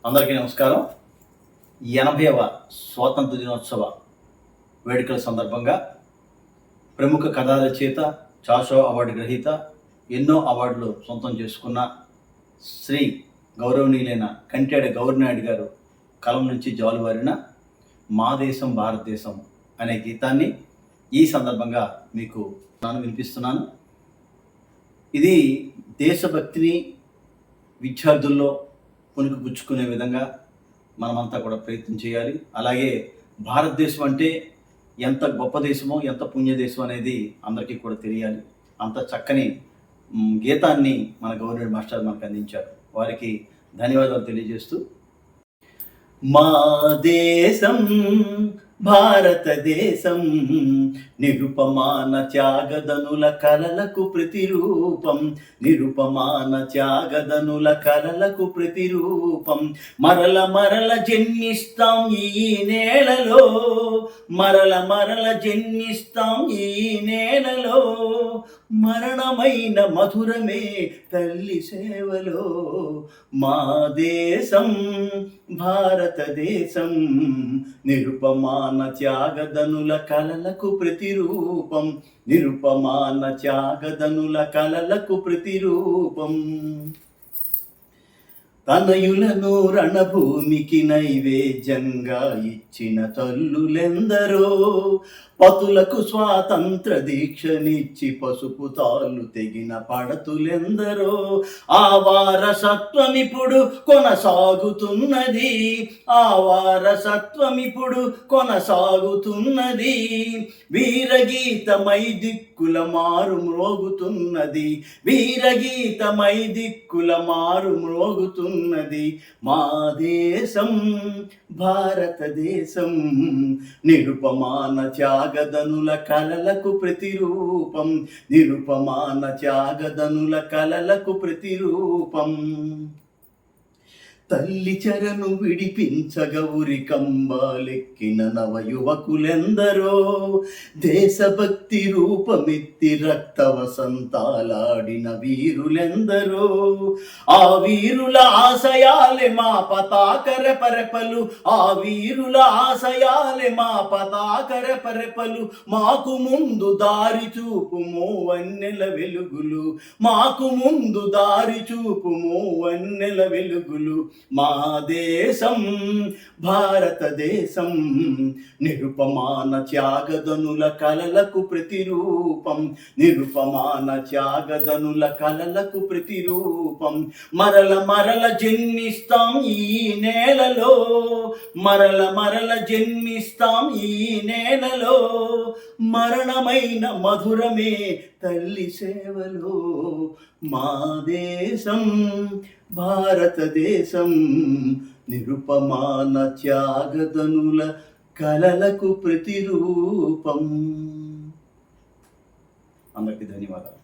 అందరికీ నమస్కారం. 80వ స్వాతంత్ర దినోత్సవ వేడుకల సందర్భంగా ప్రముఖ కథా రచయిత, చాషో అవార్డు గ్రహీత, ఎన్నో అవార్డులు సొంతం చేసుకున్న శ్రీ గౌరవనీయులైన కంటెడ గౌరినాయుడు గారు కలం నుంచి జాలువారిన మా దేశం భారతదేశం అనే గీతాన్ని ఈ సందర్భంగా మీకు నేను వినిపిస్తున్నాను. ఇది దేశభక్తిని విద్యార్థుల్లో పుణుకుపుచ్చుకునే విధంగా మనమంతా కూడా ప్రయత్నం చేయాలి. అలాగే భారతదేశం అంటే ఎంత గొప్ప దేశమో, ఎంత పుణ్య దేశం అనేది అందరికీ కూడా తెలియాలి. అంత చక్కని గీతాన్ని మన గవర్నమెంట్ మాస్టర్ మనకు అందించారు. వారికి ధన్యవాదాలు తెలియజేస్తూ, మా దేశం భారతదేశం నిరుపమాన త్యాగదనుల కలలకు ప్రతిరూపం, నిరుపమాన త్యాగదనుల కలలకు ప్రతిరూపం. మరల మరల జన్మిస్తాం ఈ నేలలో, మరల మరల జన్మిస్తాం ఈ నేలలో. మరణమైన మధురమే తల్లి సేవలో. మా దేశం భారతదేశం నిరుపమాన త్యాగదనుల కలలకు ప్రతిరూపం, నిరుపమాన త్యాగదనుల కలలకు ప్రతిరూపం. తనయులను రణభూమికి నైవేద్యంగా ఇచ్చిన తల్లులెందరో, పతులకు స్వాతంత్ర దీక్షనిచ్చి పసుపు తాళ్ళు తెగిన పడతులెందరో. ఆ వారసత్వమిప్పుడు కొనసాగుతున్నది, ఆ వారసత్వమిప్పుడు కొనసాగుతున్నది. వీరగీతమై దిక్కుల మారు మ్రోగుతున్నది, వీరగీతమై దిక్కుల మారు మ్రోగుతున్నది. మా దేశం భారతదేశం నిరుపమాన త్యాగదనుల కలలకు ప్రతిరూపం, నిరుపమాన త్యాగదనుల కలలకు ప్రతిరూపం. తల్లి చెరను విడిపించగౌరి కంబాలెక్కిన నవయువకులెందరో, దేశభక్తి రూపమెత్తి రక్త వసంతాలాడిన వీరులెందరో. ఆ వీరుల ఆశయాలే మా పతాక రెపరెపలు, ఆ వీరుల ఆశయాలే మా పతాక రెపరెపలు. మాకు ముందు దారి చూపుమో వన్నెల వెలుగులు, మాకు ముందు దారి చూపుమో వన్నెల వెలుగులు. మా దేశం భారతదేశం నిరుపమాన త్యాగదనుల కలలకు ప్రతిరూపం, నిరుపమాన త్యాగదనుల కలలకు ప్రతిరూపం. మరల మరల జన్మిస్తాం ఈ నేలలో, మరల మరల జన్మిస్తాం ఈ నేలలో. మరణమైన మధురమే తల్లి సేవలో. మా దేశం భారతదేశం నిరుపమాన త్యాగదనుల కలలకు ప్రతిరూపం. అందరికీ ధన్యవాదాలు.